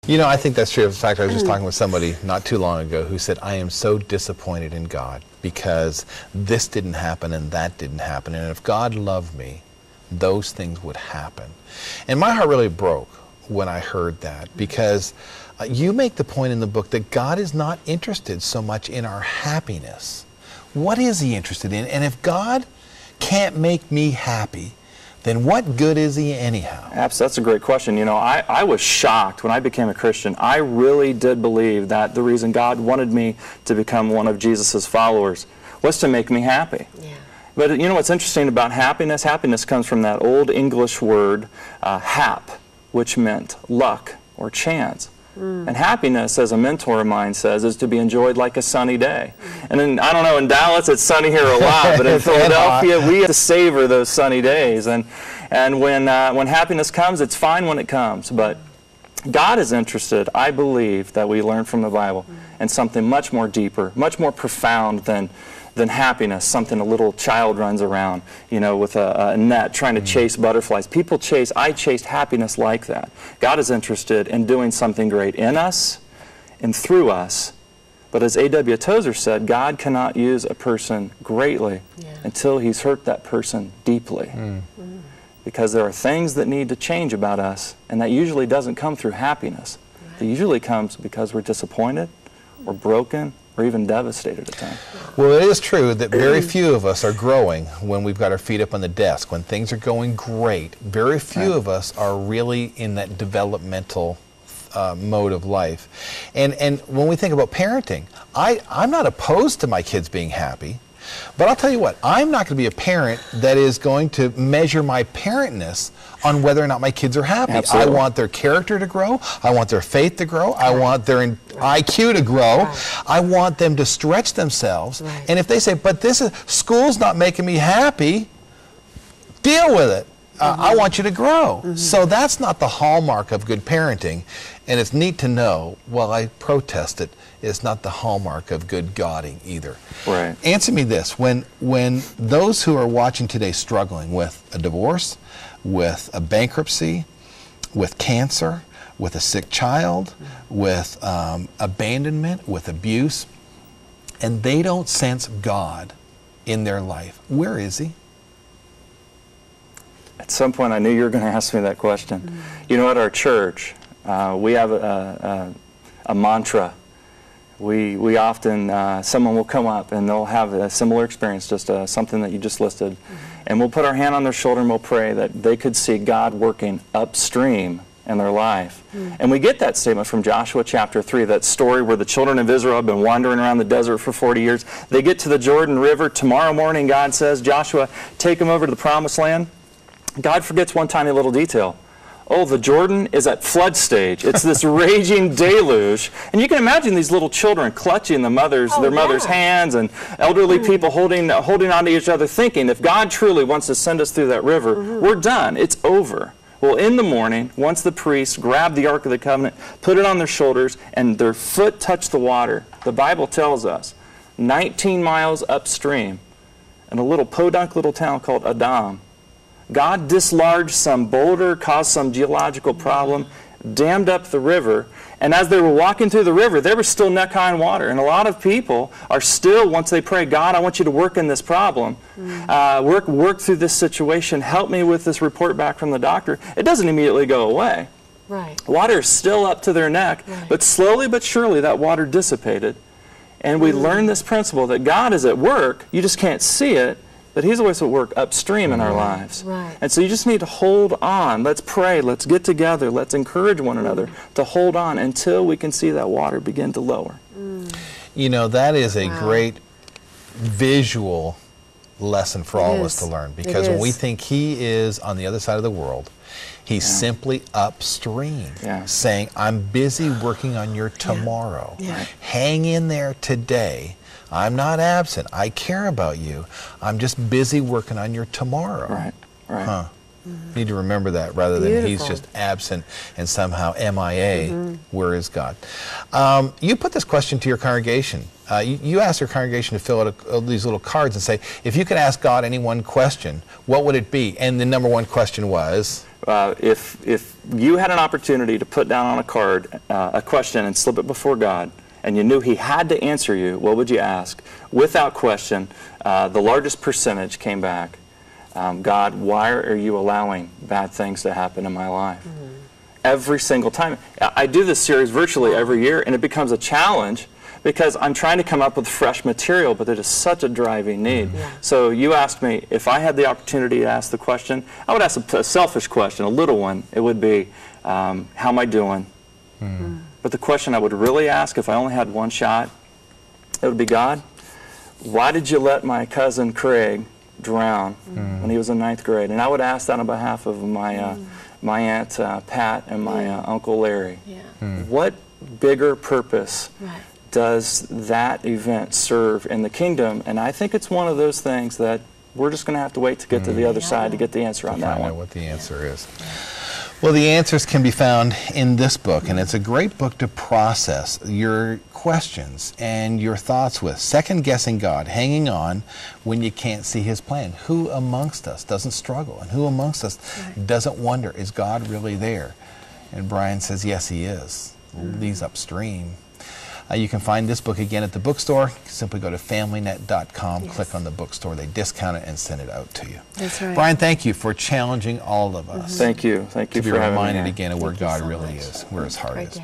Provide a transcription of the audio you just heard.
You know, I think that's true. In fact, I was just talking with somebody not too long ago who said, I am so disappointed in God because this didn't happen and that didn't happen. And if God loved me, those things would happen. And my heart really broke when I heard that, because you make the point in the book that God is not interested so much in our happiness. What is he interested in? And if God can't make me happy, then what good is he anyhow? Absolutely. That's a great question. You know, I was shocked when I became a Christian. I really did believe that the reason God wanted me to become one of Jesus' followers was to make me happy. Yeah. But you know what's interesting about happiness? Happiness comes from that old English word, hap, which meant luck or chance. And happiness, as a mentor of mine says, is to be enjoyed like a sunny day. And in, I don't know, in Dallas it's sunny here a lot, but in Philadelphia we have to savor those sunny days. And when happiness comes, it's fine when it comes. But God is interested, I believe, that we learn from the Bible, in something much more deeper, much more profound than happiness, something a little child runs around, you know, with a net trying to chase butterflies. People chase, I chased happiness like that. God is interested in doing something great in us and through us. But as A.W. Tozer said, God cannot use a person greatly until he's hurt that person deeply. Because there are things that need to change about us, and that usually doesn't come through happiness. It usually comes because we're disappointed or broken or even devastated at times. Well, it is true that very few of us are growing when we've got our feet up on the desk. When things are going great, very few of us are really in that developmental mode of life. And when we think about parenting, I'm not opposed to my kids being happy, but I'll tell you what, I'm not going to be a parent that is going to measure my parentness on whether or not my kids are happy. Absolutely. I want their character to grow. I want their faith to grow. I want their IQ to grow. I want them to stretch themselves. And if they say, but school's not making me happy, deal with it. I want you to grow. So that's not the hallmark of good parenting. And it's neat to know, while I protest it, it's not the hallmark of good godding either. Right. Answer me this. When those who are watching today struggling with a divorce, with a bankruptcy, with cancer, with a sick child, with abandonment, with abuse, and they don't sense God in their life, where is he? At some point I knew you were going to ask me that question. You know, at our church, we have a mantra. We often, someone will come up and they'll have a similar experience, just something that you just listed, and we'll put our hand on their shoulder and we'll pray that they could see God working upstream in their life. And we get that statement from Joshua chapter 3, that story where the children of Israel have been wandering around the desert for 40 years. They get to the Jordan River. Tomorrow morning, God says, Joshua, take them over to the promised land. God forgets one tiny little detail. Oh, the Jordan is at flood stage. It's this raging deluge. And you can imagine these little children clutching their mother's hands, and elderly people holding on to each other, thinking, if God truly wants to send us through that river, we're done. It's over. Well, in the morning, once the priests grabbed the Ark of the Covenant, put it on their shoulders, and their foot touched the water, the Bible tells us, 19 miles upstream, in a little podunk little town called Adam, God dislodged some boulder, caused some geological problem, dammed up the river, and as they were walking through the river, they were still neck-high in water. And a lot of people are still, once they pray, God, I want you to work in this problem, work through this situation, help me with this report back from the doctor. It doesn't immediately go away. Water is still up to their neck, but slowly but surely that water dissipated. And we learn this principle that God is at work, you just can't see it, but he's always at work upstream in our lives. And so you just need to hold on. Let's pray. Let's get together. Let's encourage one another to hold on until we can see that water begin to lower. You know, that is a great visual lesson for all of us to learn. Because when we think he is on the other side of the world, he's simply upstream, saying, I'm busy working on your tomorrow. Hang in there today. I'm not absent. I care about you. I'm just busy working on your tomorrow. Need to remember that rather than he's just absent and somehow MIA. Where is God? You put this question to your congregation. You asked your congregation to fill out these little cards and say, if you could ask God any one question, what would it be? And the number one question was? if you had an opportunity to put down on a card a question and slip it before God, and you knew He had to answer you, what would you ask? Without question, the largest percentage came back, God, why are you allowing bad things to happen in my life? Every single time. I do this series virtually every year, and it becomes a challenge because I'm trying to come up with fresh material, but there's just such a driving need. So you asked me, if I had the opportunity to ask the question, I would ask a selfish question, a little one. It would be, how am I doing? But the question I would really ask, if I only had one shot, it would be, God, why did you let my cousin Craig drown when he was in 9th grade? And I would ask that on behalf of my, my Aunt Pat and my Uncle Larry. What bigger purpose does that event serve in the kingdom? And I think it's one of those things that we're just going to have to wait to get to the other side to get the answer on that one. Find out what the answer is. Well, the answers can be found in this book, and it's a great book to process your questions and your thoughts with. Second-guessing God, hanging on when you can't see His plan. Who amongst us doesn't struggle? And who amongst us doesn't wonder, is God really there? And Brian says, yes, He is. Leads upstream. You can find this book again at the bookstore. Simply go to familynet.com, click on the bookstore. They discount it and send it out to you. That's right. Brian, thank you for challenging all of us. Thank you. Thank you to for be having me. reminded again of where God really is, where His heart is.